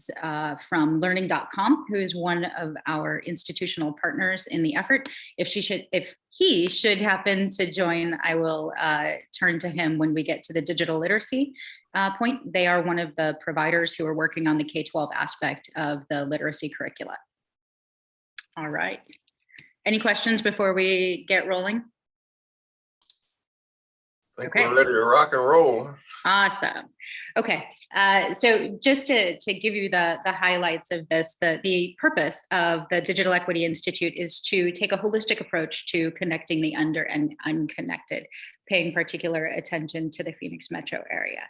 is from learning.com, who is one of our institutional partners in the effort. If he should happen to join, I will turn to him when we get to the digital literacy point. They are one of the providers who are working on the K-12 aspect of the literacy curricula. All right. Any questions before we get rolling? I think we're ready to rock and roll. Awesome. Okay, so just to give you the highlights of this, the purpose of the Digital Equity Institute is to take a holistic approach to connecting the under and unconnected, paying particular attention to the Phoenix metro area,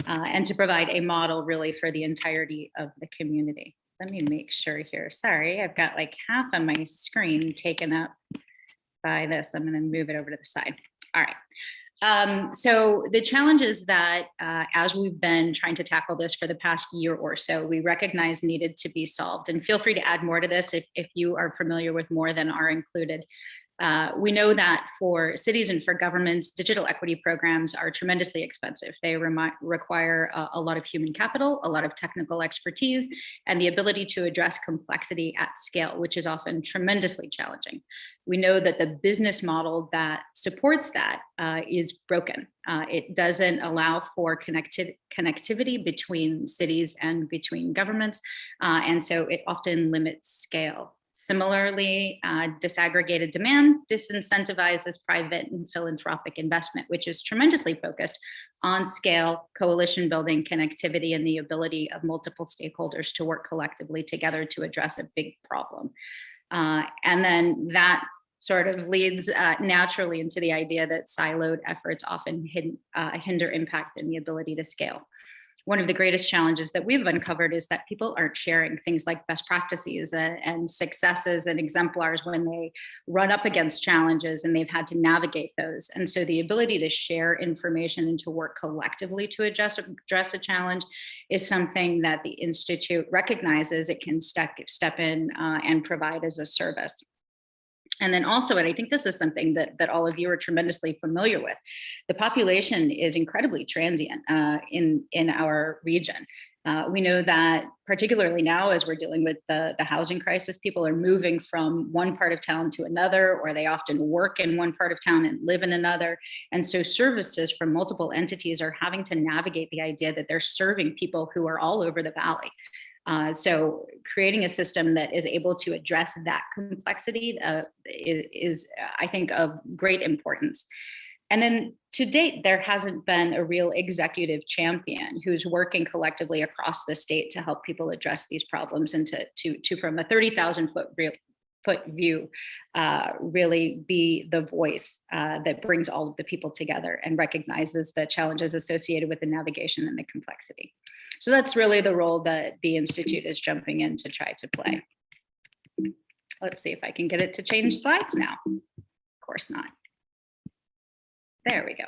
and to provide a model really for the entirety of the community. Let me make sure here. Sorry, I've got like half of my screen taken up by this. I'm going to move it over to the side. All right. So the challenges that as we've been trying to tackle this for the past year or so, we recognize needed to be solved. And feel free to add more to this if you are familiar with more than are included. We know that for cities and for governments, digital equity programs are tremendously expensive. They require a lot of human capital, a lot of technical expertise, and the ability to address complexity at scale, which is often tremendously challenging. We know that the business model that supports that is broken. It doesn't allow for connectivity between cities and between governments, and so it often limits scale. Similarly, disaggregated demand disincentivizes private and philanthropic investment, which is tremendously focused on scale, coalition building, connectivity, and the ability of multiple stakeholders to work collectively together to address a big problem. And then that sort of leads naturally into the idea that siloed efforts often hinder impact and the ability to scale. One of the greatest challenges that we've uncovered is that people aren't sharing things like best practices and successes and exemplars when they run up against challenges and they've had to navigate those. And so the ability to share information and to work collectively to address a challenge is something that the Institute recognizes it can step in and provide as a service. And then also, and I think this is something that all of you are tremendously familiar with, the population is incredibly transient in our region. We know that particularly now, as we're dealing with the housing crisis, people are moving from one part of town to another, or they often work in one part of town and live in another. And so services from multiple entities are having to navigate the idea that they're serving people who are all over the valley. So creating a system that is able to address that complexity is, I think, of great importance. And then to date, there hasn't been a real executive champion who's working collectively across the state to help people address these problems and to from a 30,000 foot view, really be the voice that brings all of the people together and recognizes the challenges associated with the navigation and the complexity. So that's really the role that the Institute is jumping in to try to play. Let's see if I can get it to change slides now. Of course not. There we go.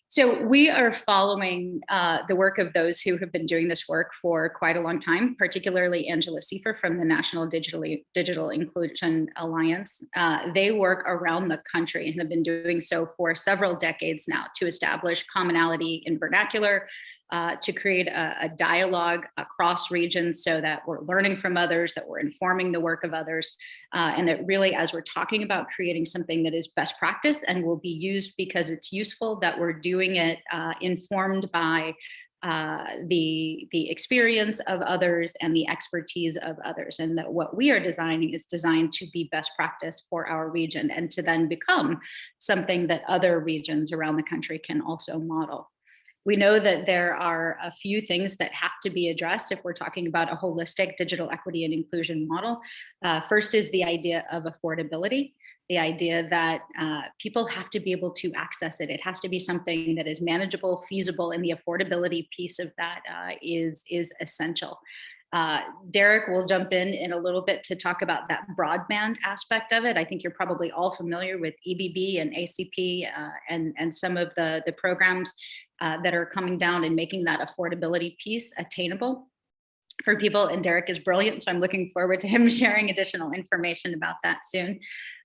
So we are following the work of those who have been doing this work for quite a long time, particularly Angela Seifer from the National Digital Inclusion Alliance. They work around the country and have been doing so for several decades now to establish commonality in vernacular, to create a dialogue across regions so that we're learning from others, that we're informing the work of others, and that really, as we're talking about creating something that is best practice and will be used because it's useful, that we're doing it informed by the experience of others and the expertise of others, and that what we are designing is designed to be best practice for our region and to then become something that other regions around the country can also model. We know that there are a few things that have to be addressed if we're talking about a holistic digital equity and inclusion model. First is the idea of affordability, the idea that people have to be able to access it. It has to be something that is manageable, feasible, and the affordability piece of that is essential. Derek will jump in a little bit to talk about that broadband aspect of it. I think you're probably all familiar with EBB and ACP and some of the programs that are coming down and making that affordability piece attainable for people. And Derek is brilliant, so I'm looking forward to him sharing additional information about that soon.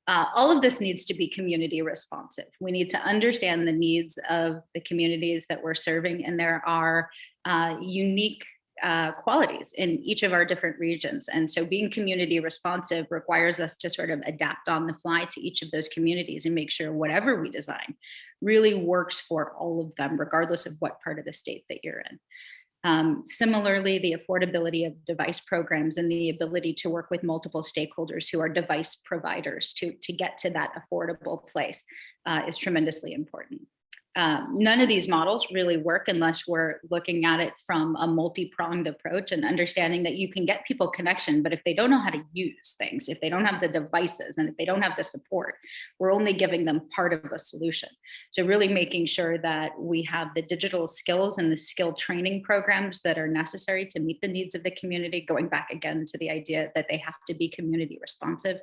All of this needs to be community responsive. We need to understand the needs of the communities that we're serving, and there are unique qualities in each of our different regions. And so being community responsive requires us to sort of adapt on the fly to each of those communities and make sure whatever we design really works for all of them, regardless of what part of the state that you're in. Similarly, the affordability of device programs and the ability to work with multiple stakeholders who are device providers to get to that affordable place is tremendously important. None of these models really work unless we're looking at it from a multi-pronged approach and understanding that you can get people connection, but if they don't know how to use things, if they don't have the devices, and if they don't have the support, we're only giving them part of a solution. So really making sure that we have the digital skills and the skill training programs that are necessary to meet the needs of the community, going back again to the idea that they have to be community responsive.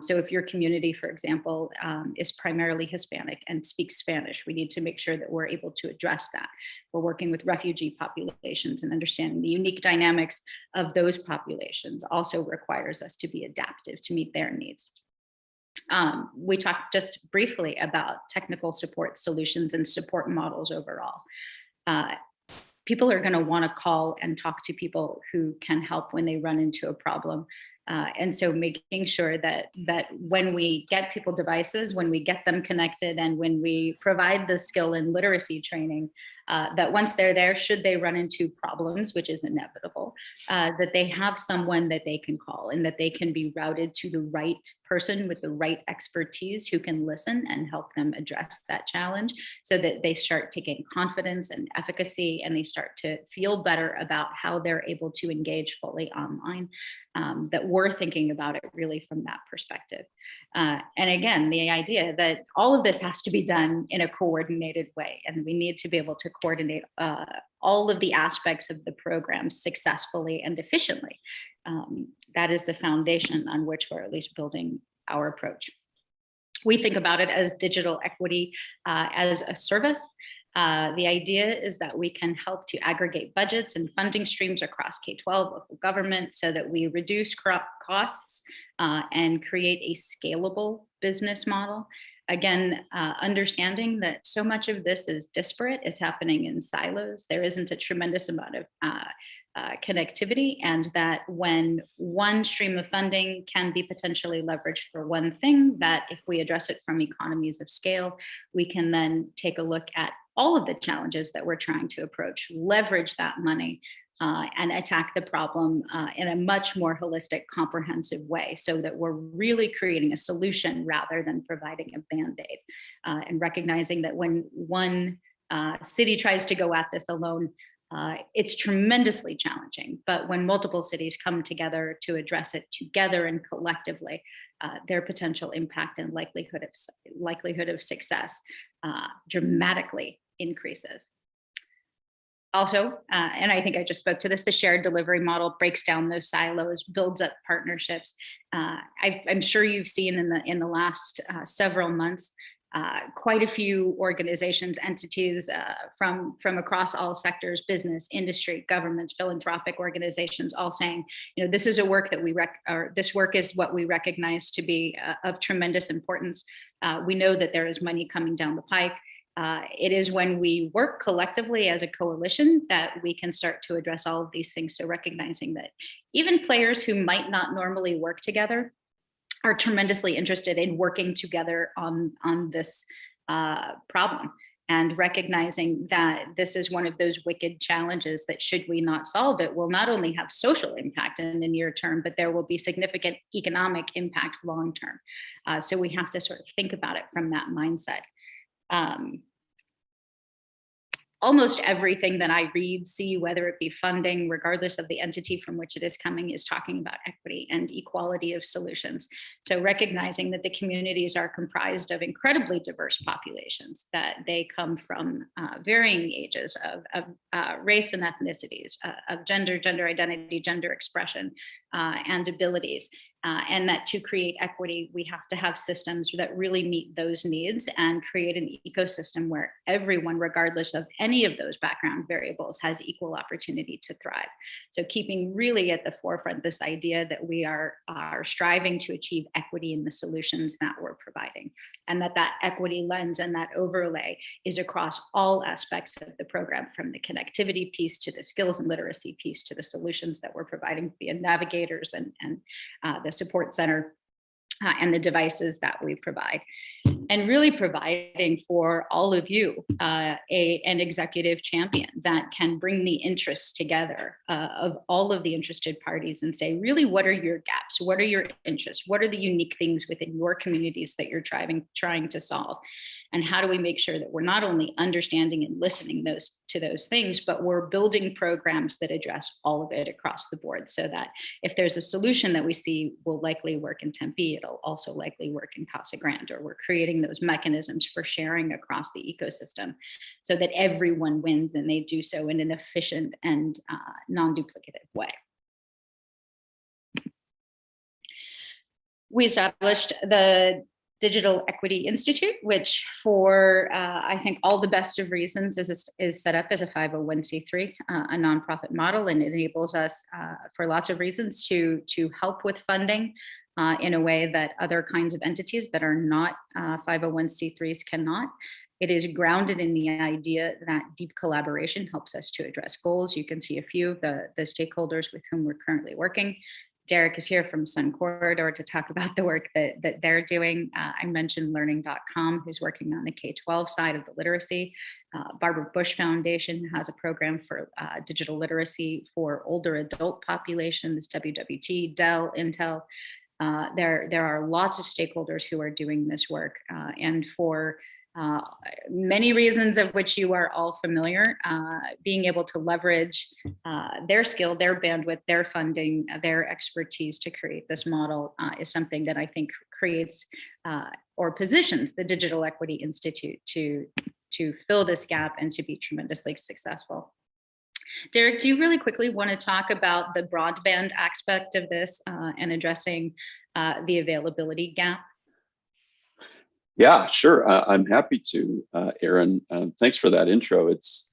So if your community, for example, is primarily Hispanic and speaks Spanish, we need to make sure that we're able to address that. We're working with refugee populations, and understanding the unique dynamics of those populations also requires us to be adaptive to meet their needs. We talked just briefly about technical support solutions and support models overall. People are going to want to call and talk to people who can help when they run into a problem. And so making sure that when we get people devices, when we get them connected, and when we provide the skill and literacy training, that once they're there, should they run into problems, which is inevitable, that they have someone that they can call, and that they can be routed to the right person with the right expertise who can listen and help them address that challenge, so that they start to gain confidence and efficacy, and they start to feel better about how they're able to engage fully online. That we're thinking about it really from that perspective. And again, the idea that all of this has to be done in a coordinated way, and we need to be able to coordinate all of the aspects of the program successfully and efficiently. That is the foundation on which we're at least building our approach. We think about it as digital equity as a service. The idea is that we can help to aggregate budgets and funding streams across K-12, local government, so that we reduce costs and create a scalable business model. Again, understanding that so much of this is disparate, it's happening in silos. There isn't a tremendous amount of connectivity, and that when one stream of funding can be potentially leveraged for one thing, that if we address it from economies of scale, we can then take a look at all of the challenges that we're trying to approach, leverage that money, and attack the problem in a much more holistic, comprehensive way, so that we're really creating a solution rather than providing a Band-Aid. And recognizing that when one city tries to go at this alone, it's tremendously challenging. But when multiple cities come together to address it together and collectively, their potential impact and likelihood of success dramatically increases. Also, and I think I just spoke to this, the shared delivery model breaks down those silos, builds up partnerships. I'm sure you've seen in the last several months quite a few organizations, entities from across all sectors, business, industry, governments, philanthropic organizations, all saying, this is a work that this work is what we recognize to be of tremendous importance. We know that there is money coming down the pike. It is when we work collectively as a coalition that we can start to address all of these things. So recognizing that even players who might not normally work together are tremendously interested in working together on this problem, and recognizing that this is one of those wicked challenges that, should we not solve it, will not only have social impact in the near term, but there will be significant economic impact long term. So we have to sort of think about it from that mindset. Almost everything that I read, see, whether it be funding, regardless of the entity from which it is coming, is talking about equity and equality of solutions. So recognizing that the communities are comprised of incredibly diverse populations, that they come from varying ages of race and ethnicities, of gender identity, gender expression, and abilities. and that to create equity, we have to have systems that really meet those needs and create an ecosystem where everyone, regardless of any of those background variables, has equal opportunity to thrive. So keeping really at the forefront this idea that we are striving to achieve equity in the solutions that we're providing, and that equity lens and that overlay is across all aspects of the program, from the connectivity piece to the skills and literacy piece to the solutions that we're providing via navigators and the support center and the devices that we provide, and really providing for all of you an executive champion that can bring the interests together of all of the interested parties and say, really, what are your gaps? What are your interests? What are the unique things within your communities that you're trying to solve? And how do we make sure that we're not only understanding and listening to those things, but we're building programs that address all of it across the board, so that if there's a solution that we see will likely work in Tempe, it'll also likely work in Casa Grande, or we're creating those mechanisms for sharing across the ecosystem so that everyone wins, and they do so in an efficient and non-duplicative way. We established the Digital Equity Institute, which for I think all the best of reasons is set up as a 501c3, a nonprofit model, and it enables us for lots of reasons to help with funding in a way that other kinds of entities that are not 501c3s cannot. It is grounded in the idea that deep collaboration helps us to address goals. You can see a few of the stakeholders with whom we're currently working. Derek is here from Sun Corridor to talk about the work that they're doing. I mentioned learning.com, who's working on the K-12 side of the literacy. Barbara Bush Foundation has a program for digital literacy for older adult populations, WWT, Dell, Intel. There are lots of stakeholders who are doing this work, and for many reasons of which you are all familiar, being able to leverage their skill, their bandwidth, their funding, their expertise to create this model is something that I think creates or positions the Digital Equity Institute to fill this gap and to be tremendously successful. Derek, do you really quickly want to talk about the broadband aspect of this and addressing the availability gap? Yeah, sure. I'm happy to, Erin. Thanks for that intro. It's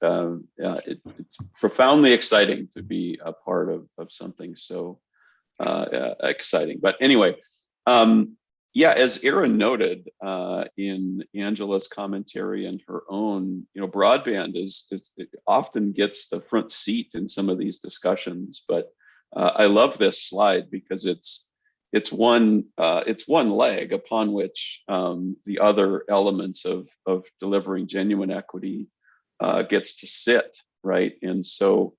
profoundly exciting to be a part of something so exciting. But anyway, yeah, as Erin noted in Angela's commentary and her own, broadband it often gets the front seat in some of these discussions. But I love this slide because it's one leg upon which the other elements of delivering genuine equity gets to sit, right? And so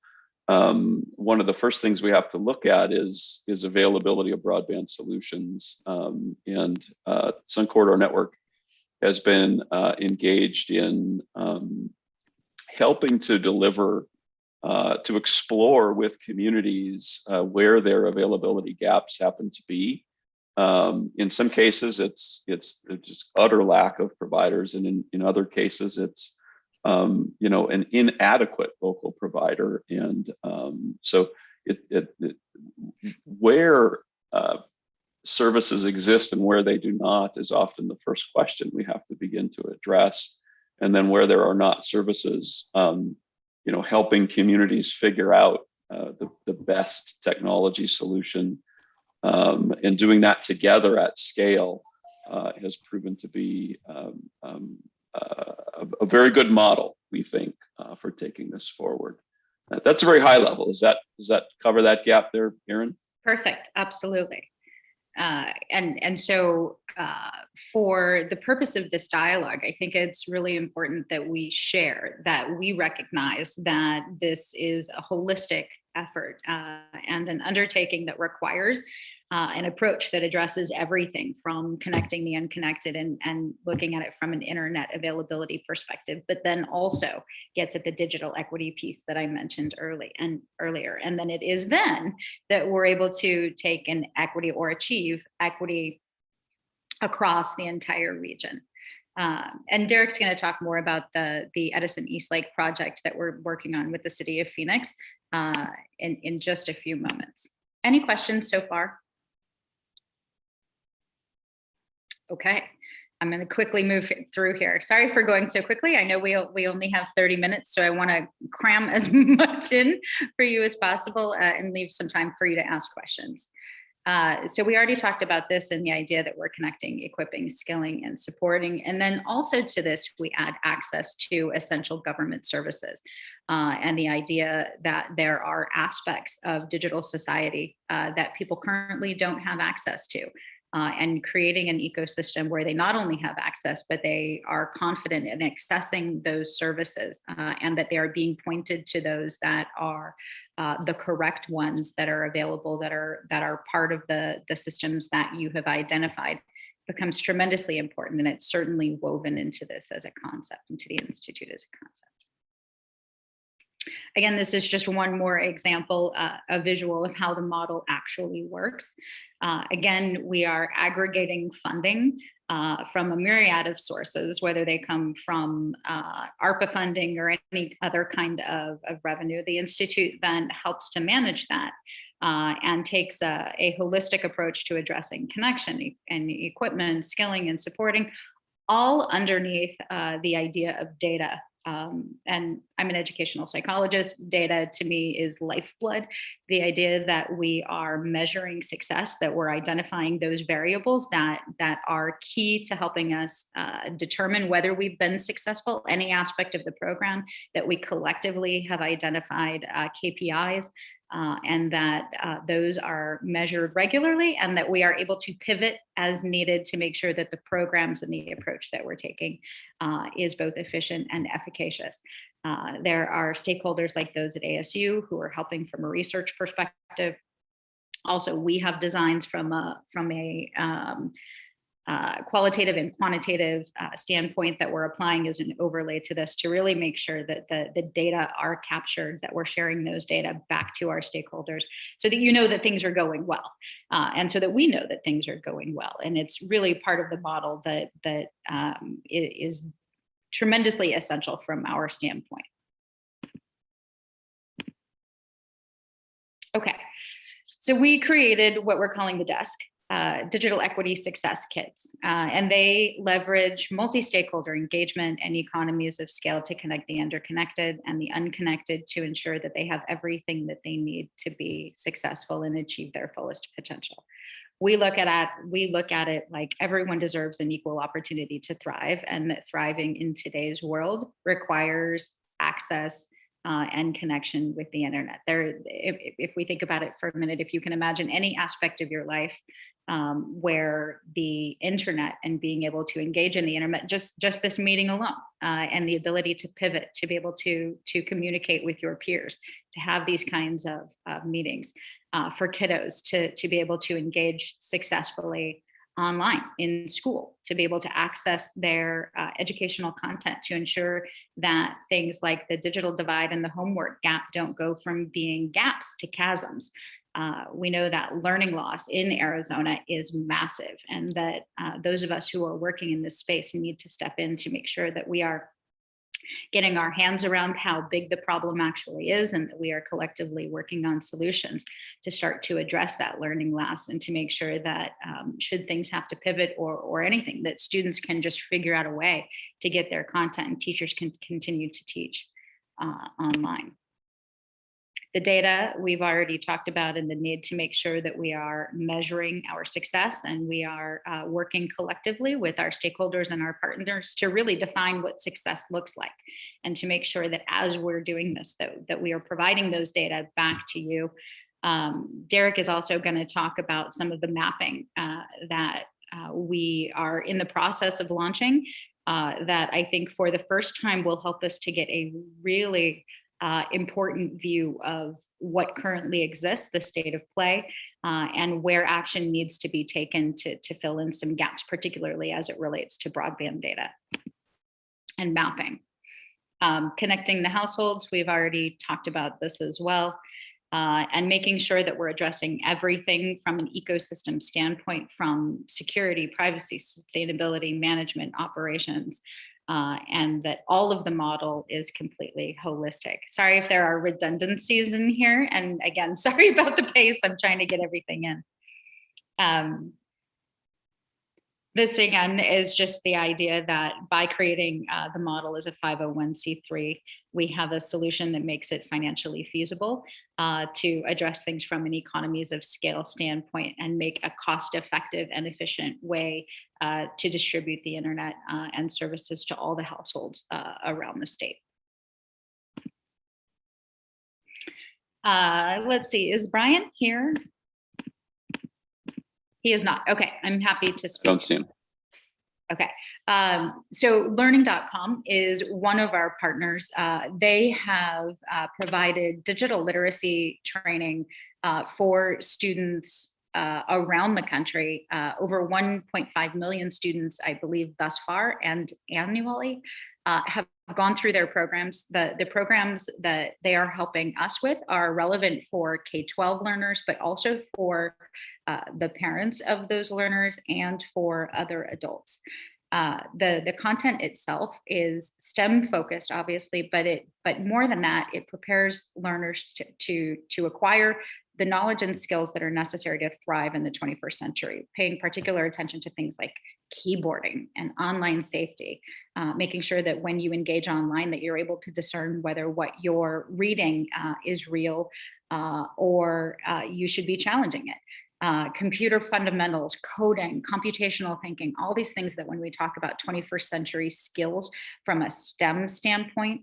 one of the first things we have to look at is availability of broadband solutions. And Sun Corridor Network has been engaged in helping to deliver, to explore with communities where their availability gaps happen to be. In some cases, it's just utter lack of providers, and in other cases, it's an inadequate local provider. And so where services exist and where they do not is often the first question we have to begin to address. And then where there are not services, helping communities figure out the best technology solution, and doing that together at scale has proven to be a very good model, we think, for taking this forward. That's a very high level. Does that cover that gap there, Erin? Perfect, absolutely. And so for the purpose of this dialogue, I think it's really important that we share, that we recognize that this is a holistic effort and an undertaking that requires an approach that addresses everything from connecting the unconnected and looking at it from an internet availability perspective, but then also gets at the digital equity piece that I mentioned earlier. And then it is then that we're able to take an equity or achieve equity across the entire region. And Derek's going to talk more about the Edison Eastlake project that we're working on with the city of Phoenix in just a few moments. Any questions so far? Okay, I'm going to quickly move through here. Sorry for going so quickly. I know we only have 30 minutes, so I want to cram as much in for you as possible and leave some time for you to ask questions. So we already talked about this and the idea that we're connecting, equipping, skilling, and supporting. And then also to this, we add access to essential government services and the idea that there are aspects of digital society that people currently don't have access to. And creating an ecosystem where they not only have access, but they are confident in accessing those services and that they are being pointed to those that are the correct ones that are available, that are part of the systems that you have identified, becomes tremendously important. And it's certainly woven into this as a concept, into the Institute as a concept. Again, this is just one more example, a visual of how the model actually works. Again, we are aggregating funding from a myriad of sources, whether they come from ARPA funding or any other kind of revenue. The Institute then helps to manage that and takes a holistic approach to addressing connection and equipment, skilling, and supporting, all underneath the idea of data. And I'm an educational psychologist. Data to me is lifeblood. The idea that we are measuring success, that we're identifying those variables that are key to helping us determine whether we've been successful, any aspect of the program, that we collectively have identified KPIs. And that those are measured regularly, and that we are able to pivot as needed to make sure that the programs and the approach that we're taking is both efficient and efficacious. There are stakeholders like those at ASU who are helping from a research perspective. Also, we have designs from a qualitative and quantitative standpoint that we're applying as an overlay to this to really make sure that the data are captured, that we're sharing those data back to our stakeholders so that you know that things are going well and so that we know that things are going well. And it's really part of the model that is tremendously essential from our standpoint. Okay, so we created what we're calling the desk. Digital equity success kits, and they leverage multi-stakeholder engagement and economies of scale to connect the interconnected and the unconnected to ensure that they have everything that they need to be successful and achieve their fullest potential. We look at it like everyone deserves an equal opportunity to thrive, and that thriving in today's world requires access and connection with the internet. If we think about it for a minute, if you can imagine any aspect of your life where the internet and being able to engage in the internet, just this meeting alone, and the ability to pivot, to be able to communicate with your peers, to have these kinds of meetings, for kiddos to be able to engage successfully online in school, to be able to access their educational content, to ensure that things like the digital divide and the homework gap don't go from being gaps to chasms. We know that learning loss in Arizona is massive, and that those of us who are working in this space need to step in to make sure that we are getting our hands around how big the problem actually is, and that we are collectively working on solutions to start to address that learning loss, and to make sure that should things have to pivot or anything, that students can just figure out a way to get their content and teachers can continue to teach online. The data we've already talked about, and the need to make sure that we are measuring our success, and we are working collectively with our stakeholders and our partners to really define what success looks like, and to make sure that as we're doing this, that we are providing those data back to you. Derek is also going to talk about some of the mapping that we are in the process of launching, that I think for the first time will help us to get a really important view of what currently exists, the state of play, and where action needs to be taken to fill in some gaps, particularly as it relates to broadband data and mapping. Connecting the households, we've already talked about this as well, and making sure that we're addressing everything from an ecosystem standpoint, from security, privacy, sustainability, management, operations, and that all of the model is completely holistic. Sorry if there are redundancies in here. And again, sorry about the pace. I'm trying to get everything in. This again is just the idea that by creating the model as a 501c3, we have a solution that makes it financially feasible to address things from an economies of scale standpoint and make a cost-effective and efficient way to distribute the internet and services to all the households around the state. Let's see, is Brian here? He is not. Okay, I'm happy to speak. Don't see him. Okay, so learning.com is one of our partners. They have provided digital literacy training for students around the country, over 1.5 million students, I believe, thus far, and annually have gone through their programs. The programs that they are helping us with are relevant for K-12 learners, but also for the parents of those learners and for other adults. The content itself is STEM focused, obviously, but more than that, it prepares learners to acquire the knowledge and skills that are necessary to thrive in the 21st century, paying particular attention to things like keyboarding and online safety, making sure that when you engage online that you're able to discern whether what you're reading is real or you should be challenging it. Computer fundamentals, coding, computational thinking, all these things that when we talk about 21st century skills from a STEM standpoint,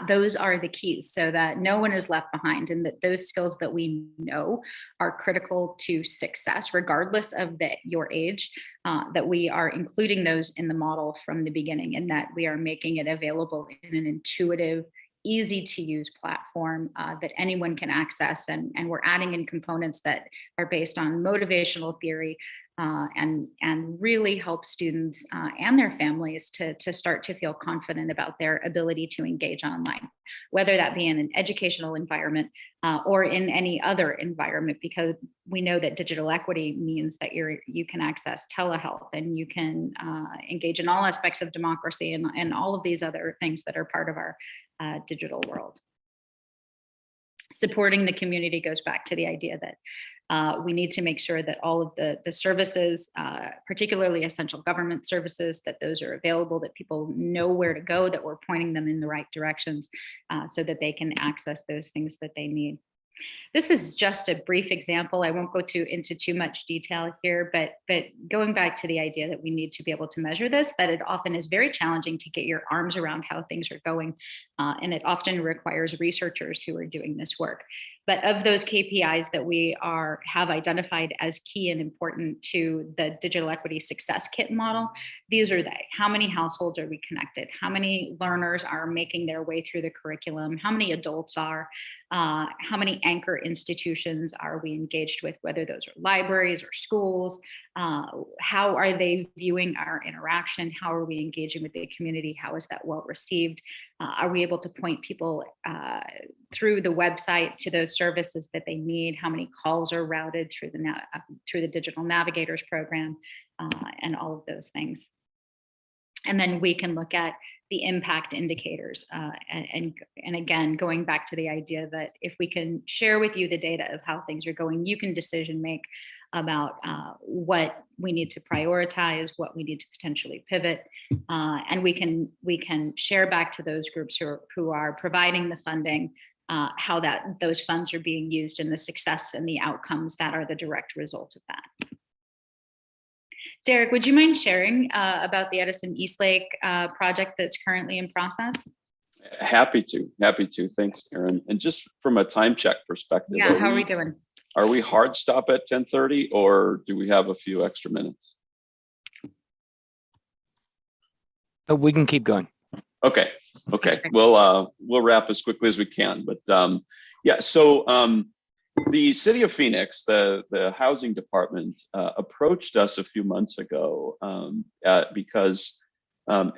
those are the keys so that no one is left behind, and that those skills that we know are critical to success, regardless of your age, that we are including those in the model from the beginning, and that we are making it available in an intuitive, easy to use platform that anyone can access. And we're adding in components that are based on motivational theory and really help students and their families to start to feel confident about their ability to engage online, whether that be in an educational environment or in any other environment, because we know that digital equity means that you can access telehealth and you can engage in all aspects of democracy and all of these other things that are part of our digital world. Supporting the community goes back to the idea that we need to make sure that all of the services, particularly essential government services, that those are available, that people know where to go, that we're pointing them in the right directions so that they can access those things that they need. This is just a brief example. I won't go into too much detail here, but going back to the idea that we need to be able to measure this, that it often is very challenging to get your arms around how things are going. And it often requires researchers who are doing this work. But of those KPIs that we have identified as key and important to the Digital Equity Success Kit model, these are they. How many households are we connected? How many learners are making their way through the curriculum? How many adults are? How many anchor institutions are we engaged with, whether those are libraries or schools? How are they viewing our interaction? How are we engaging with the community? How is that well received? Are we able to point people through the website to those services that they need? How many calls are routed through the Digital Navigators program and all of those things? And then we can look at the impact indicators. And again, going back to the idea that if we can share with you the data of how things are going, you can decision make about what we need to prioritize, what we need to potentially pivot, and we can share back to those groups who are providing the funding how those funds are being used and the success and the outcomes that are the direct result of that. Derek, would you mind sharing about the Edison Eastlake project that's currently in process? Happy to. Thanks, Erin. And just from a time check perspective, yeah, how are we doing? Are we hard stop at 10:30 or do we have a few extra minutes? We can keep going. Okay. We'll wrap as quickly as we can. But yeah, so the city of Phoenix, the housing department approached us a few months ago because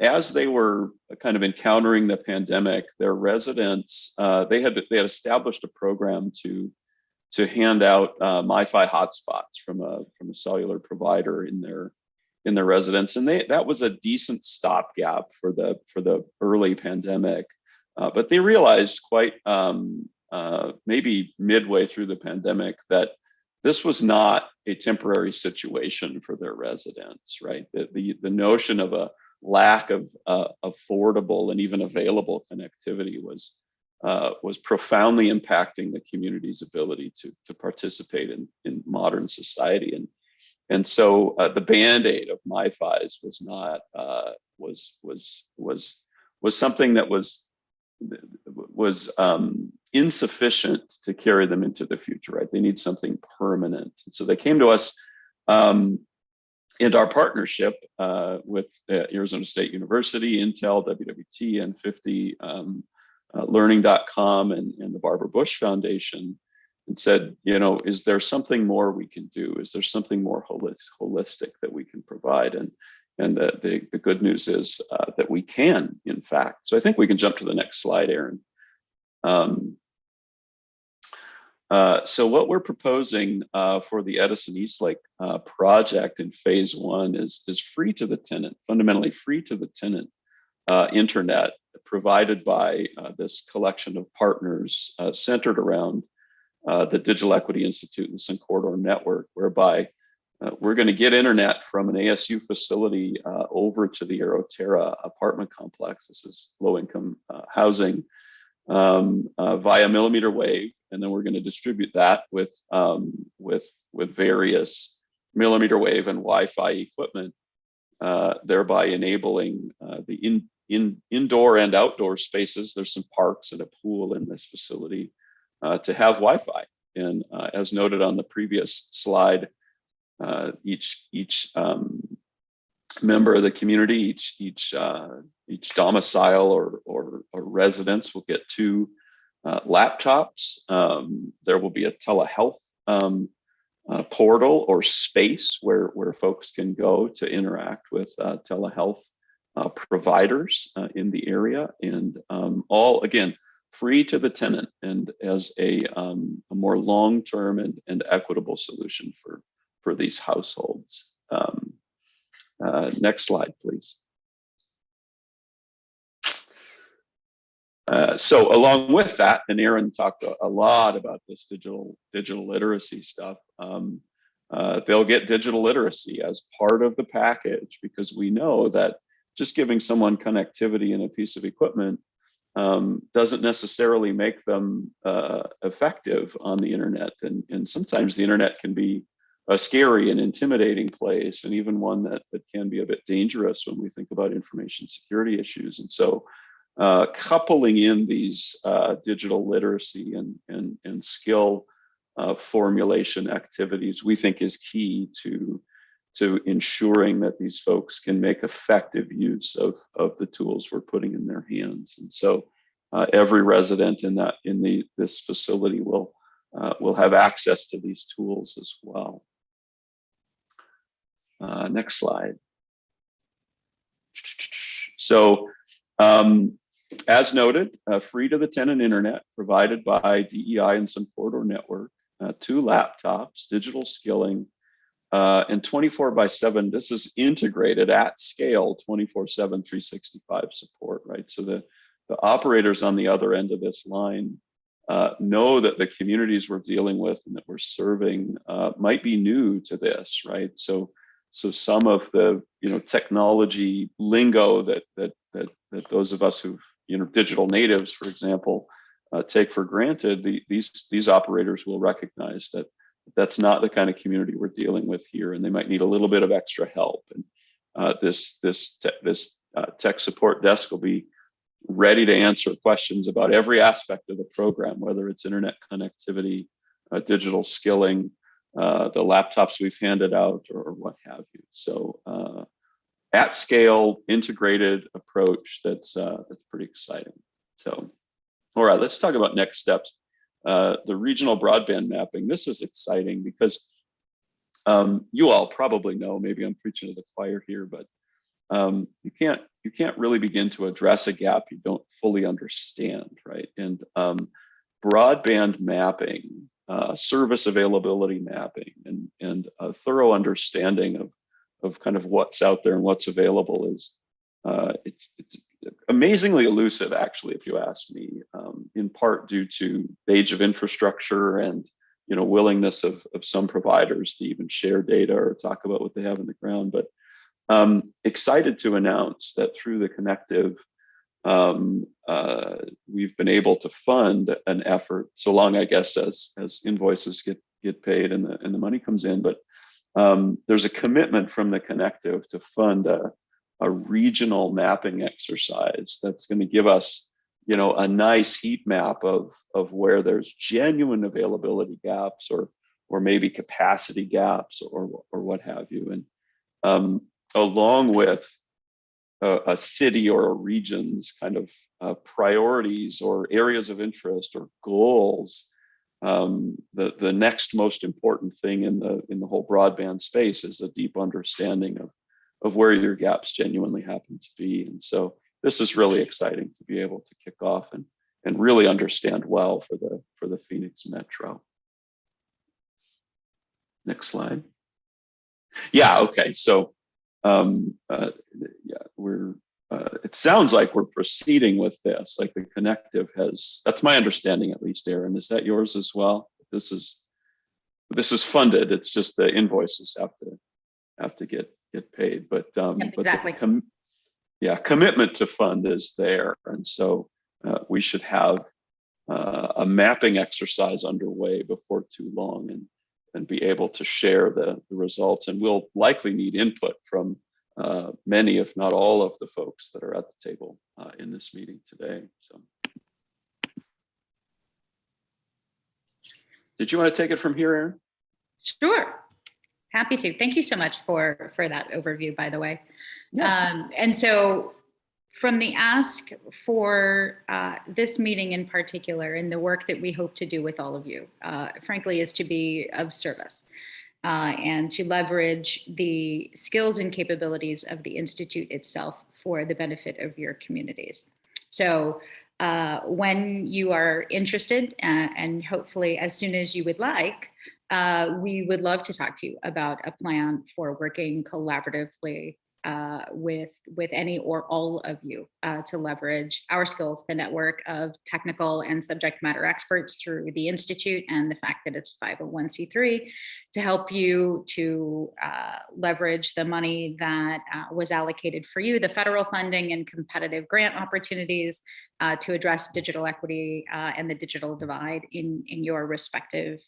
as they were kind of encountering the pandemic, their residents, they had established a program to hand out MiFi hotspots from a cellular provider in their residence, and that was a decent stopgap for the early pandemic. But they realized quite maybe midway through the pandemic that this was not a temporary situation for their residents, right? The notion of a lack of affordable and even available connectivity was profoundly impacting the community's ability to participate in modern society. And so the Band-Aid of MiFi's was not was something that was insufficient to carry them into the future, right? They need something permanent. And so they came to us in our partnership with Arizona State University, Intel, WWT, N50, learning.com, and the Barbara Bush Foundation, and said, you know, is there something more we can do? Is there something more holistic that we can provide? And the good news is that we can, in fact. So I think we can jump to the next slide, Aaron. So what we're proposing for the Edison Eastlake project in phase 1 is free to the tenant, fundamentally free to the tenant internet provided by this collection of partners centered around the Digital Equity Institute and the Sun Corridor Network, whereby we're going to get internet from an ASU facility over to the Aeroterra apartment complex. This is low-income housing via millimeter wave, and then we're going to distribute that with various millimeter wave and Wi-Fi equipment, thereby enabling the indoor and outdoor spaces. There's some parks and a pool in this facility to have Wi-Fi. And as noted on the previous slide, each member of the community, each domicile or residence will get 2 laptops. There will be a telehealth portal or space where folks can go to interact with telehealth providers in the area, and all, again, free to the tenant, and as a more long-term and equitable solution for these households. Next slide, please. So along with that, and Aaron talked a lot about this digital literacy stuff, they'll get digital literacy as part of the package, because we know that just giving someone connectivity and a piece of equipment doesn't necessarily make them effective on the internet. And sometimes the internet can be a scary and intimidating place, and even one that can be a bit dangerous when we think about information security issues. And so coupling in these digital literacy and skill formulation activities, we think is key to ensuring that these folks can make effective use of the tools we're putting in their hands. And so every resident in this facility will have access to these tools as well. Next slide. So as noted, free to the tenant internet provided by DEI and Sun Corridor Network, 2 laptops, digital skilling, and 24/7. This is integrated at scale, 24/7, 365 support, right? So the operators on the other end of this line know that the communities we're dealing with and that we're serving might be new to this, right? So some of the technology lingo that those of us who've digital natives, for example, take for granted, these operators will recognize that that's not the kind of community we're dealing with here, and they might need a little bit of extra help. And this tech support desk will be ready to answer questions about every aspect of the program, whether it's internet connectivity, digital skilling, the laptops we've handed out, or what have you. So at scale, integrated approach that's pretty exciting. So, all right, let's talk about next steps. The regional broadband mapping. This is exciting because you all probably know, maybe I'm preaching to the choir here, but you can't really begin to address a gap you don't fully understand, right? And broadband mapping, service availability mapping, and a thorough understanding of kind of what's out there and what's available is it's amazingly elusive, actually, if you ask me, in part due to the age of infrastructure and willingness of some providers to even share data or talk about what they have in the ground. But excited to announce that through the Connective, we've been able to fund an effort, so long, I guess, as invoices get paid and the money comes in. But there's a commitment from the Connective to fund a regional mapping exercise that's going to give us, a nice heat map of where there's genuine availability gaps or maybe capacity gaps or what have you. And along with a city or a region's kind of priorities or areas of interest or goals, the next most important thing in the whole broadband space is a deep understanding of where your gaps genuinely happen to be. And so this is really exciting to be able to kick off and really understand well for the Phoenix Metro. Next slide. Yeah, okay. So it sounds like we're proceeding with this, like the Connective has, that's my understanding at least, Aaron. Is that yours as well? This is funded. It's just the invoices have to get paid. But Yep, exactly. But commitment to fund is there. And so we should have a mapping exercise underway before too long and be able to share the results. And we'll likely need input from many, if not all, of the folks that are at the table in this meeting today. So, did you want to take it from here, Aaron? Sure, happy to. Thank you so much for that overview, by the way. Yeah. And so, from the ask for this meeting in particular, and the work that we hope to do with all of you, frankly, is to be of service. And to leverage the skills and capabilities of the Institute itself for the benefit of your communities. So when you are interested, and hopefully as soon as you would like, we would love to talk to you about a plan for working collaboratively with any or all of you to leverage our skills, the network of technical and subject matter experts through the Institute, and the fact that it's 501c3 to help you to leverage the money that was allocated for you, the federal funding and competitive grant opportunities to address digital equity and the digital divide in your respective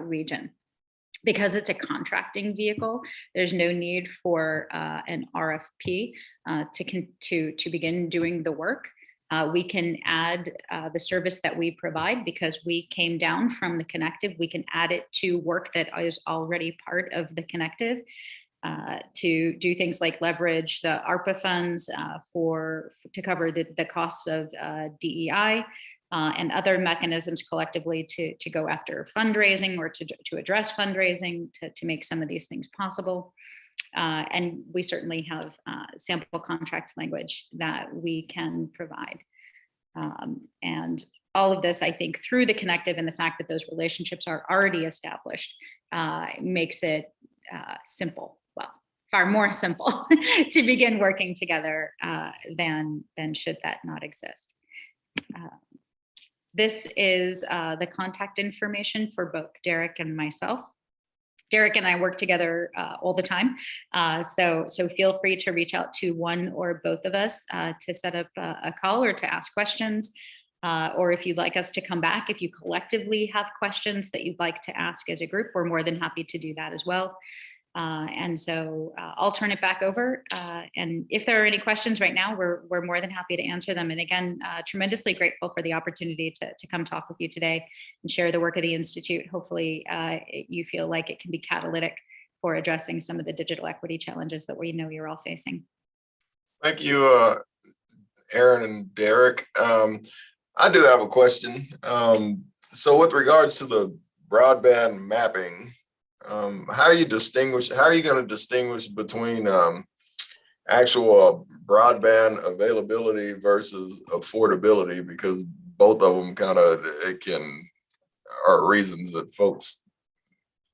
region. Because it's a contracting vehicle, there's no need for an RFP to begin doing the work. We can add the service that we provide because we came down from the Connective. We can add it to work that is already part of the Connective to do things like leverage the ARPA funds to cover the costs of DEI. And other mechanisms collectively to go after fundraising or to address fundraising to make some of these things possible. And we certainly have sample contract language that we can provide. And all of this, I think, through the Connective and the fact that those relationships are already established makes it simple. Well, far more simple to begin working together than should that not exist. This is the contact information for both Derek and myself. Derek and I work together all the time, so feel free to reach out to one or both of us to set up a call or to ask questions, or if you'd like us to come back, if you collectively have questions that you'd like to ask as a group, we're more than happy to do that as well. And so I'll turn it back over. And if there are any questions right now, we're more than happy to answer them. And again, tremendously grateful for the opportunity to come talk with you today and share the work of the Institute. Hopefully you feel like it can be catalytic for addressing some of the digital equity challenges that we know you're all facing. Thank you, Aaron and Derek. I do have a question. So with regards to the broadband mapping, how are you going to distinguish between actual broadband availability versus affordability? Because both of them are reasons that folks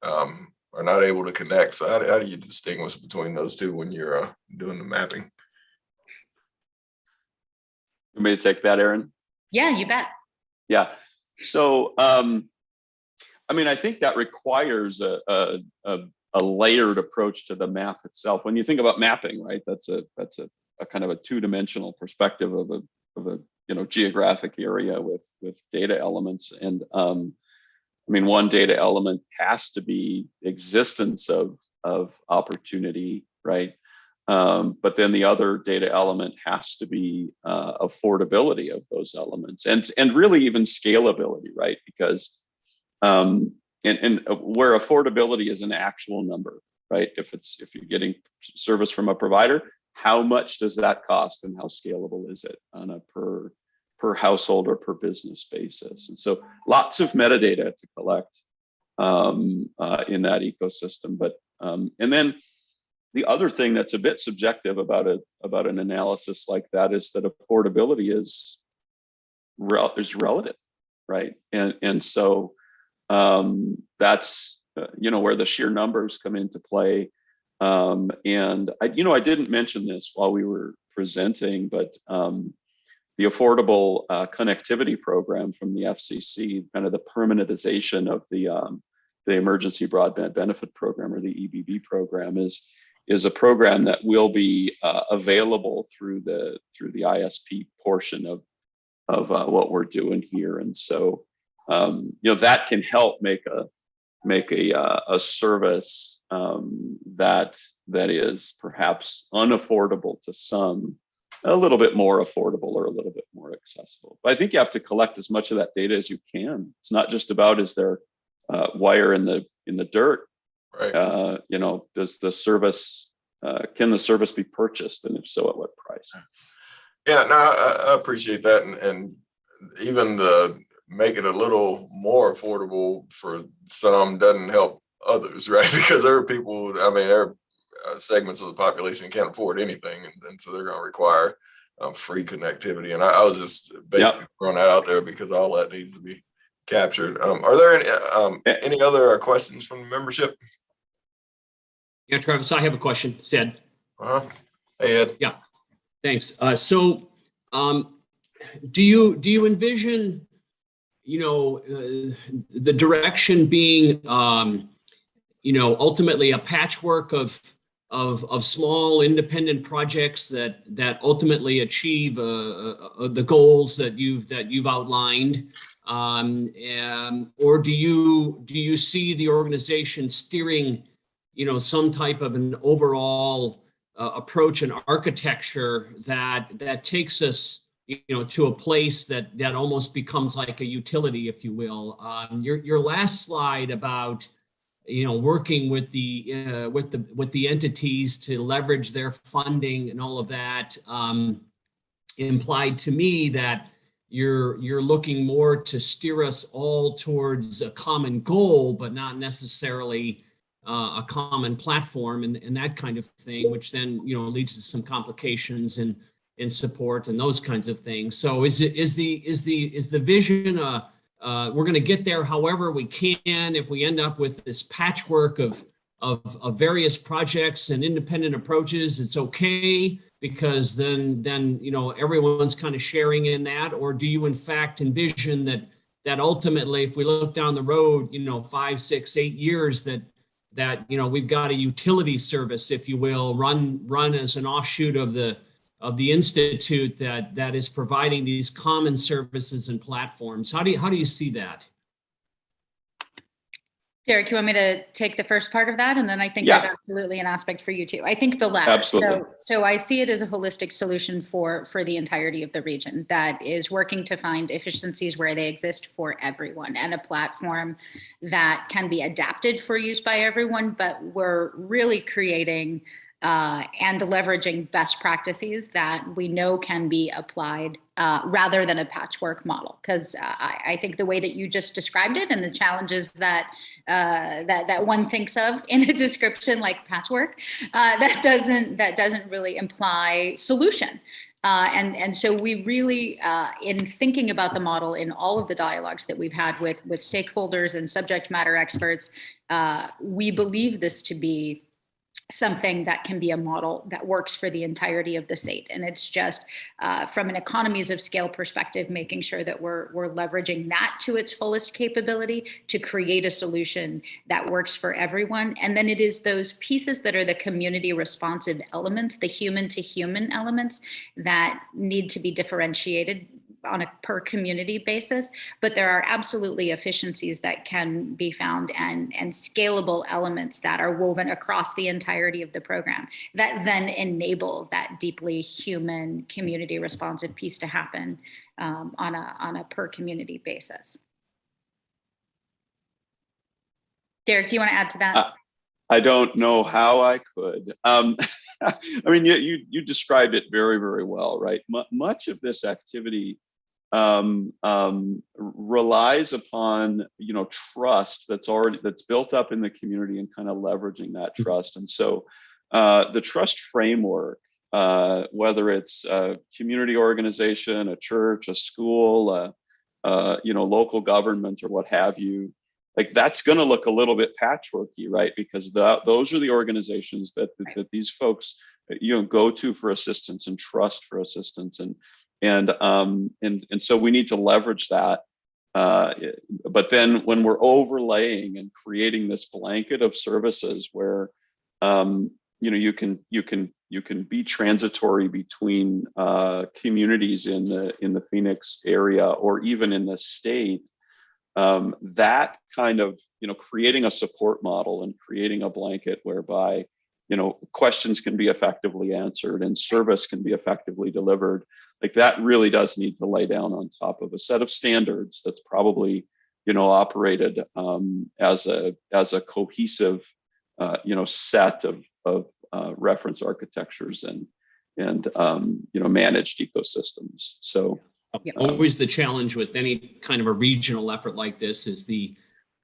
are not able to connect. So how do you distinguish between those two when you're doing the mapping? You want me to take that, Aaron? Yeah, you bet. Yeah. So I mean, I think that requires a layered approach to the map itself. When you think about mapping, right, that's a kind of a two-dimensional perspective of a geographic area with data elements. And I mean, one data element has to be existence of opportunity, right? But then the other data element has to be affordability of those elements, and really even scalability, right? Because and where affordability is an actual number, right? If you're getting service from a provider, how much does that cost, and how scalable is it on a per household or per business basis? And so lots of metadata to collect in that ecosystem. But and then the other thing that's a bit subjective about an analysis like that is that affordability is relative, right? And so that's where the sheer numbers come into play. And I didn't mention this while we were presenting, but the Affordable Connectivity Program from the FCC, kind of the permanentization of the Emergency Broadband Benefit Program, or the EBB program, is a program that will be available through the ISP portion of what we're doing here. And so that can help make a service that is perhaps unaffordable to some a little bit more affordable or a little bit more accessible. But I think you have to collect as much of that data as you can. It's not just about, is there wire in the dirt? Right. Does the service can the service be purchased, and if so, at what price? Yeah, no, I appreciate that, and even the make it a little more affordable for some doesn't help others, right? Because there are people, I mean, there are segments of the population can't afford anything, and so they're going to require free connectivity. And I was just basically throwing that out there because all that needs to be captured. Are there any other questions from the membership? Yeah, Travis, I have a question. Sid. Hey, Ed. Yeah, thanks. So do you envision, the direction being, ultimately a patchwork of small independent projects that ultimately achieve the goals that you've outlined, or do you see the organization steering, some type of an overall approach and architecture that takes us, to a place that almost becomes like a utility, if you will? Your last slide about working with the entities to leverage their funding and all of that implied to me that you're looking more to steer us all towards a common goal, but not necessarily a common platform and that kind of thing, which then leads to some complications in support and those kinds of things. So is the vision we're going to get there however we can? If we end up with this patchwork of various projects and independent approaches, it's okay, because then everyone's kind of sharing in that? Or do you in fact envision that ultimately, if we look down the road 5, 6, 8 years, that we've got a utility service, if you will, run as an offshoot of the institute that is providing these common services and platforms? How do you see that? Derek, you want me to take the first part of that? And then I think there's absolutely an aspect for you too. I think the latter. Absolutely. So I see it as a holistic solution for the entirety of the region that is working to find efficiencies where they exist for everyone, and a platform that can be adapted for use by everyone, but we're really creating and leveraging best practices that we know can be applied rather than a patchwork model. Because I think the way that you just described it and the challenges that one thinks of in a description like patchwork, that doesn't really imply solution. And so we really, in thinking about the model in all of the dialogues that we've had with stakeholders and subject matter experts, we believe this to be something that can be a model that works for the entirety of the state. And it's just from an economies of scale perspective, making sure that we're leveraging that to its fullest capability to create a solution that works for everyone. And then it is those pieces that are the community responsive elements, the human to human elements that need to be differentiated on a per community basis, but there are absolutely efficiencies that can be found and scalable elements that are woven across the entirety of the program that then enable that deeply human community responsive piece to happen on a per community basis. Derek, do you want to add to that? I don't know how I could. I mean, you described it very, very well, right? Much of this activity relies upon, trust that's built up in the community and kind of leveraging that trust. And so the trust framework, whether it's a community organization, a church, a school, local government or what have you, like that's going to look a little bit patchworky, right? Because those are the organizations that these folks, go to for assistance and trust for assistance, and so we need to leverage that. But then when we're overlaying and creating this blanket of services where you can be transitory between communities in the Phoenix area or even in the state, that kind of creating a support model and creating a blanket whereby questions can be effectively answered and service can be effectively delivered, like that really does need to lay down on top of a set of standards that's probably operated as a cohesive set of reference architectures and managed ecosystems. So always the challenge with any kind of a regional effort like this is the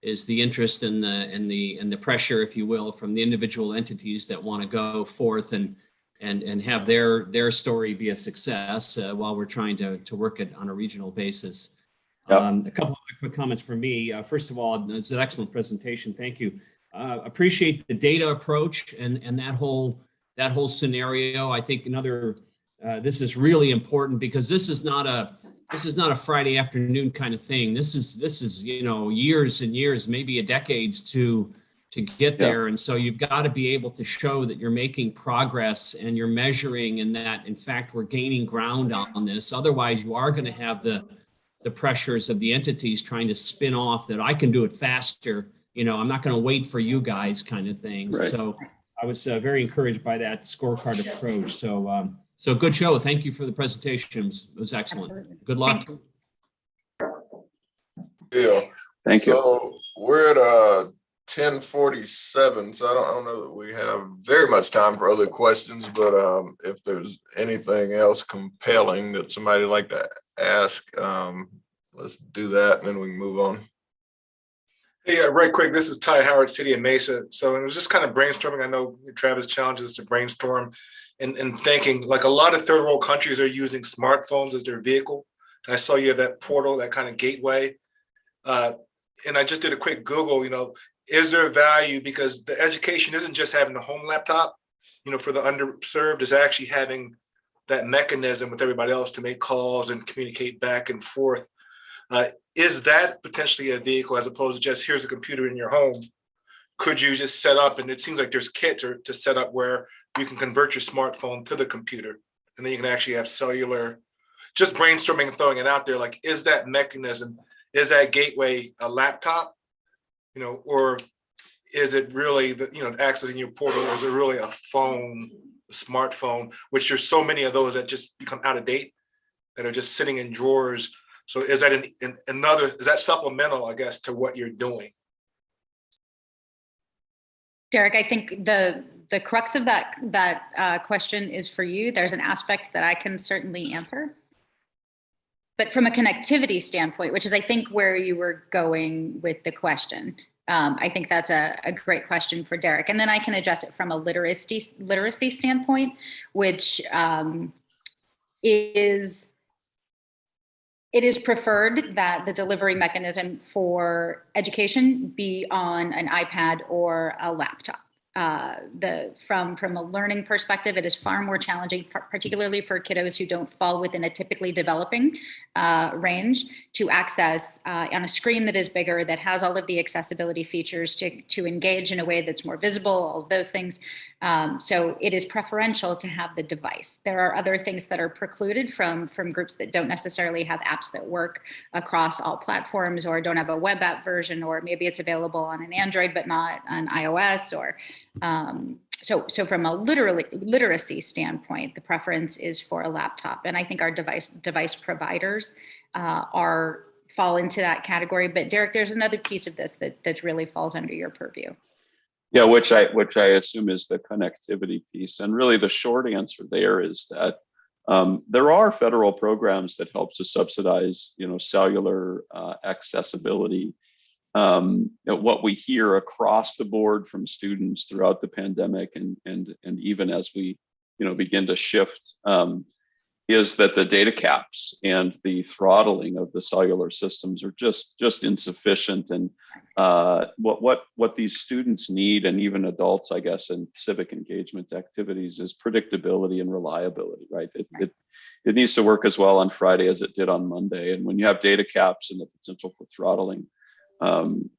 interest and the pressure, if you will, from the individual entities that want to go forth and have their story be a success while we're trying to work it on a regional basis. Yep. A couple of quick comments from me. First of all, it's an excellent presentation. Thank you. Appreciate the data approach and that whole scenario. I think this is really important because this is not a Friday afternoon kind of thing. This is years and years, maybe decades to get there. And so you've got to be able to show that you're making progress and you're measuring and that in fact we're gaining ground on this. Otherwise you are going to have the pressures of the entities trying to spin off that I can do it faster. I'm not going to wait for you guys kind of things. Right. So I was very encouraged by that scorecard approach. So good show. Thank you for the presentation. It was excellent. Absolutely. Good luck. Yeah. Thank you. So we're at 10:47. So I don't know that we have very much time for other questions, but if there's anything else compelling that somebody'd like to ask, let's do that and then we can move on. Hey, right quick, this is Ty Howard, City of Mesa. So it was just kind of brainstorming. I know Travis challenges to brainstorm and thinking, like a lot of third world countries are using smartphones as their vehicle. And I saw you have that portal, that kind of gateway. And I just did a quick Google, is there value? Because the education isn't just having the home laptop, for the underserved, is actually having that mechanism with everybody else to make calls and communicate back and forth. Is that potentially a vehicle as opposed to just here's a computer in your home? Could you just set up, and it seems like there's kits to set up where you can convert your smartphone to the computer and then you can actually have cellular, just brainstorming and throwing it out there. Like, is that mechanism, is that gateway a laptop, or is it really accessing your portal, or is it really a phone, a smartphone, which there's so many of those that just become out of date that are just sitting in drawers. So is that is that supplemental, I guess, to what you're doing? Derek, I think the crux of that question is for you. There's an aspect that I can certainly answer. But from a connectivity standpoint, which is I think where you were going with the question, I think that's a great question for Derek. And then I can address it from a literacy standpoint, which it is preferred that the delivery mechanism for education be on an iPad or a laptop. from a learning perspective, it is far more challenging, particularly for kiddos who don't fall within a typically developing range, to access on a screen that is bigger, that has all of the accessibility features to engage in a way that's more visible, all of those things. So it is preferential to have the device. There are other things that are precluded from groups that don't necessarily have apps that work across all platforms, or don't have a web app version, or maybe it's available on an Android but not on iOS, or so from a literacy standpoint, the preference is for a laptop, and I think our device providers fall into that category. But Derek, there's another piece of this that really falls under your purview. Yeah, which I assume is the connectivity piece, and really the short answer there is that there are federal programs that help to subsidize, cellular accessibility. What we hear across the board from students throughout the pandemic, and even as we begin to shift, is that the data caps and the throttling of the cellular systems are just insufficient. And what these students need, and even adults, I guess, in civic engagement activities, is predictability and reliability, right? It needs to work as well on Friday as it did on Monday. And when you have data caps and the potential for throttling,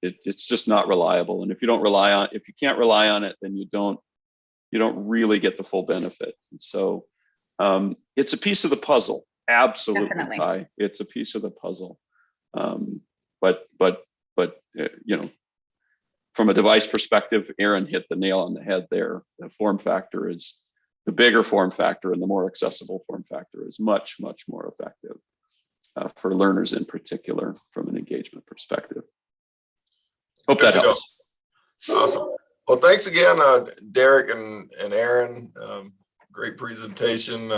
it's just not reliable. And if you can't rely on it, then you don't really get the full benefit. And so it's a piece of the puzzle. Absolutely, Definitely. Ty. It's a piece of the puzzle. But from a device perspective, Aaron hit the nail on the head there. The form factor is the bigger form factor, and the more accessible form factor is much, much more effective for learners in particular from an engagement perspective. Hope that helps. Awesome. Well, thanks again, Derek and Aaron. Great presentation.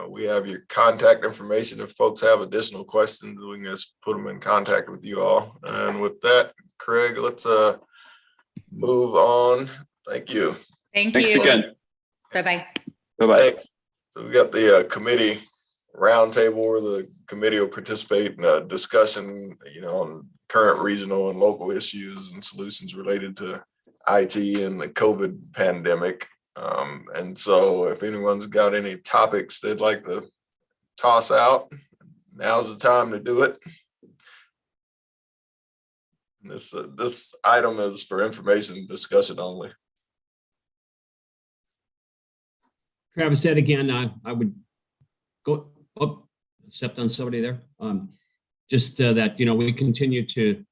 We have your contact information. If folks have additional questions, we can just put them in contact with you all. And with that, Craig, let's move on. Thank you. Thanks again. Bye-bye. Bye-bye. So we got the committee roundtable where the committee will participate in a discussion, on current regional and local issues and solutions related to IT and the COVID pandemic. And so if anyone's got any topics they'd like to toss out, now's the time to do it. This item is for information discussion only. Travis said again, I would go up, stepped on somebody there. Just that, we continue to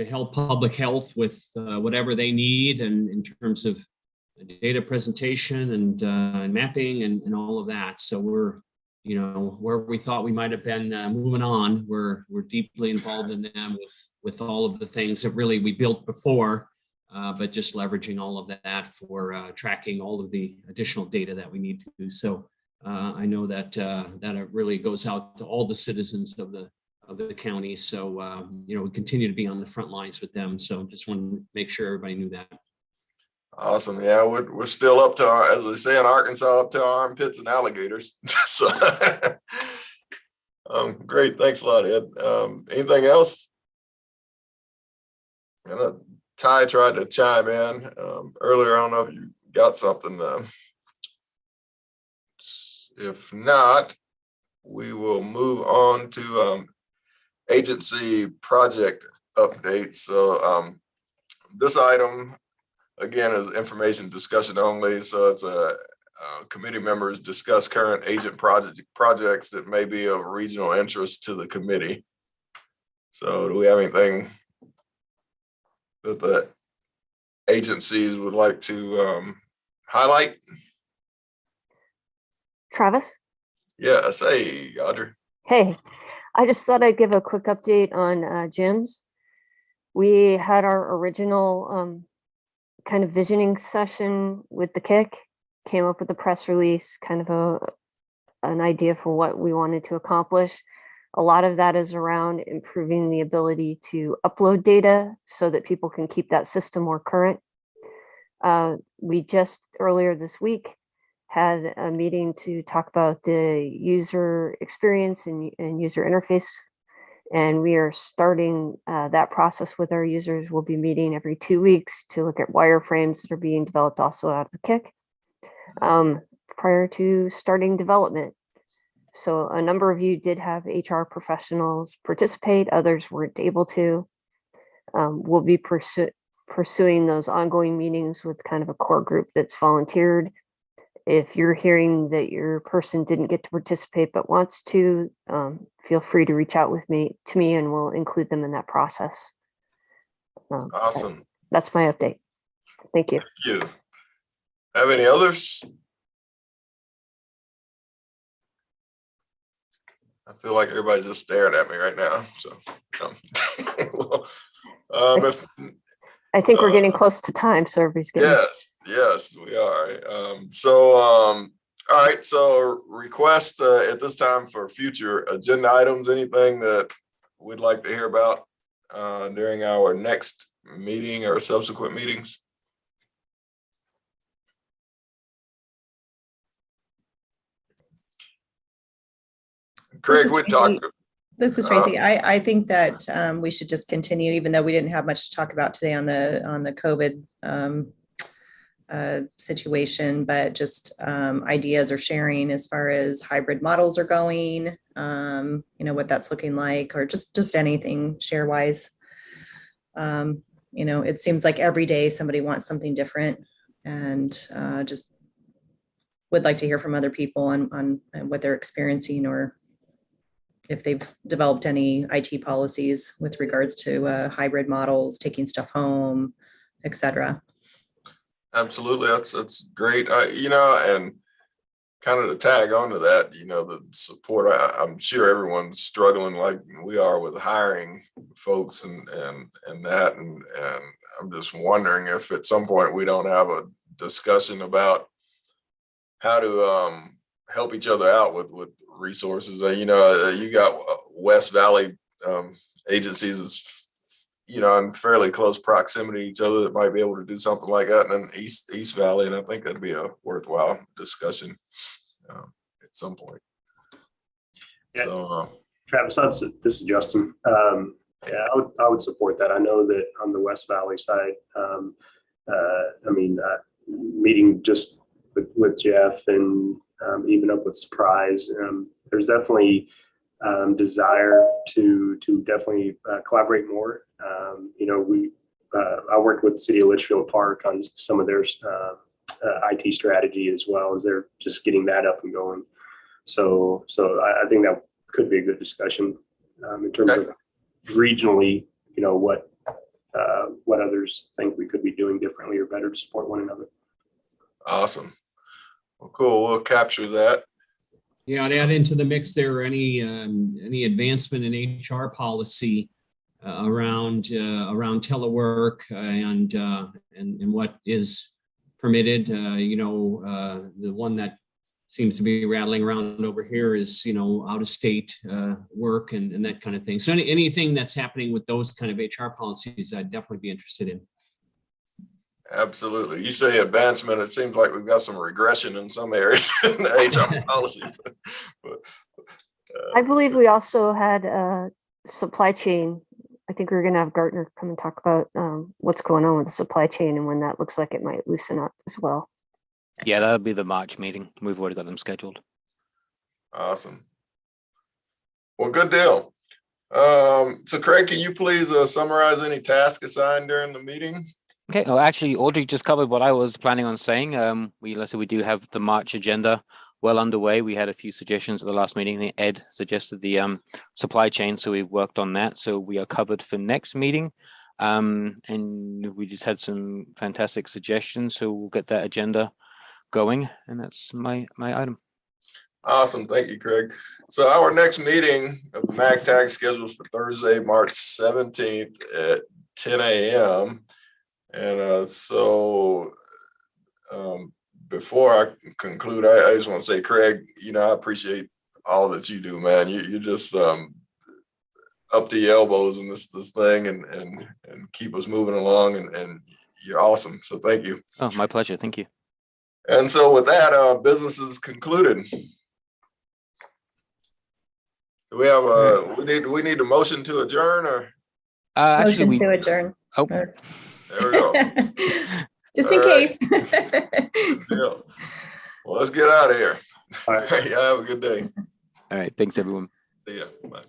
help public health with whatever they need, and in terms of data presentation and mapping and all of that. So we're, where we thought we might have been moving on, we're deeply involved in them with all of the things that really we built before, but just leveraging all of that for tracking all of the additional data that we need to do. So I know that it really goes out to all the citizens of the county. So we continue to be on the front lines with them. So just want to make sure everybody knew that. Awesome. Yeah, we're still up to our, as they say in Arkansas, up to our armpits and alligators. So great. Thanks a lot, Ed. Anything else? Ty tried to chime in earlier. I don't know if you got something. If not, we will move on to agency project updates. So this item, again, is information discussion only. So it's committee members discuss current agent projects that may be of regional interest to the committee. So do we have anything that the agencies would like to highlight? Travis? Yes. Hey, Audrey. Hey, I just thought I'd give a quick update on gyms. We had our original kind of visioning session with the KIC, came up with a press release, kind of an idea for what we wanted to accomplish. A lot of that is around improving the ability to upload data so that people can keep that system more current. We just earlier this week had a meeting to talk about the user experience and user interface And we are starting that process with our users. We'll be meeting every 2 weeks to look at wireframes that are being developed also out of the kick prior to starting development. So a number of you did have HR professionals participate, others weren't able to. We'll be pursuing those ongoing meetings with kind of a core group that's volunteered. If you're hearing that your person didn't get to participate but wants to, feel free to reach out to me and we'll include them in that process. Awesome. That's my update. Thank you. Thank you. Have any others? I feel like everybody's just staring at me right now. So, if I think we're getting close to time, so everybody's getting. Yes, we are. All right. So request at this time for future agenda items, anything that we'd like to hear about during our next meeting or subsequent meetings. Craig, we talked. This is Tracy. I think that we should just continue, even though we didn't have much to talk about today on the COVID situation, but just ideas or sharing as far as hybrid models are going, what that's looking like, or just anything share wise. It seems like every day somebody wants something different, and just would like to hear from other people on what they're experiencing, or if they've developed any IT policies with regards to hybrid models, taking stuff home, et cetera. Absolutely. That's great. And kind of to tag on to that, the support, I'm sure everyone's struggling like we are with hiring folks and that. And I'm just wondering if at some point we don't have a discussion about how to help each other out with resources. You got West Valley agencies in fairly close proximity to each other that might be able to do something like that, and then East Valley, and I think that'd be a worthwhile discussion at some point. Yes. So, Travis, this is Justin. I would support that. I know that on the West Valley side, meeting just with Jeff and even up with Surprise, there's definitely desire to definitely collaborate more. I worked with the city of Litchfield Park on some of their IT strategy, as well as they're just getting that up and going. So I think that could be a good discussion in terms of regionally, what others think we could be doing differently or better to support one another. awesome. Well, cool. We'll capture that. Yeah, I'd add into the mix there any advancement in HR policy around telework and what is permitted. The one that seems to be rattling around over here is out of state work and that kind of thing. So anything that's happening with those kind of HR policies, I'd definitely be interested in. Absolutely. You say advancement, it seems like we've got some regression in some areas in the HR policy. I believe we also had supply chain. I think we were going to have Gartner come and talk about what's going on with the supply chain and when that looks like it might loosen up as well. Yeah, that'll be the March meeting. We've already got them scheduled. Awesome. Well, good deal. So Craig, can you please summarize any task assigned during the meeting? Okay. Oh, actually, Audrey just covered what I was planning on saying. We do have the March agenda well underway. We had a few suggestions at the last meeting. Ed suggested the supply chain, so we worked on that. So we are covered for next meeting. And we just had some fantastic suggestions, so we'll get that agenda going. And that's my item. Awesome. Thank you, Craig. So our next meeting of the MAGTAG is scheduled for Thursday, March 17th at 10 a.m. And before I conclude, I just want to say, Craig, I appreciate all that you do, man. You're just up to your elbows in this thing and keep us moving along, and you're awesome. So thank you. Oh, my pleasure. Thank you. And so with that, business is concluded. Do we have we need a motion to adjourn, or Actually, Motion we, to adjourn. oh, Or- there we go. Just in All right. case. Yeah. Well, let's get out of here. All right. Yeah, have a good day. all right. Thanks, everyone. See ya. Bye.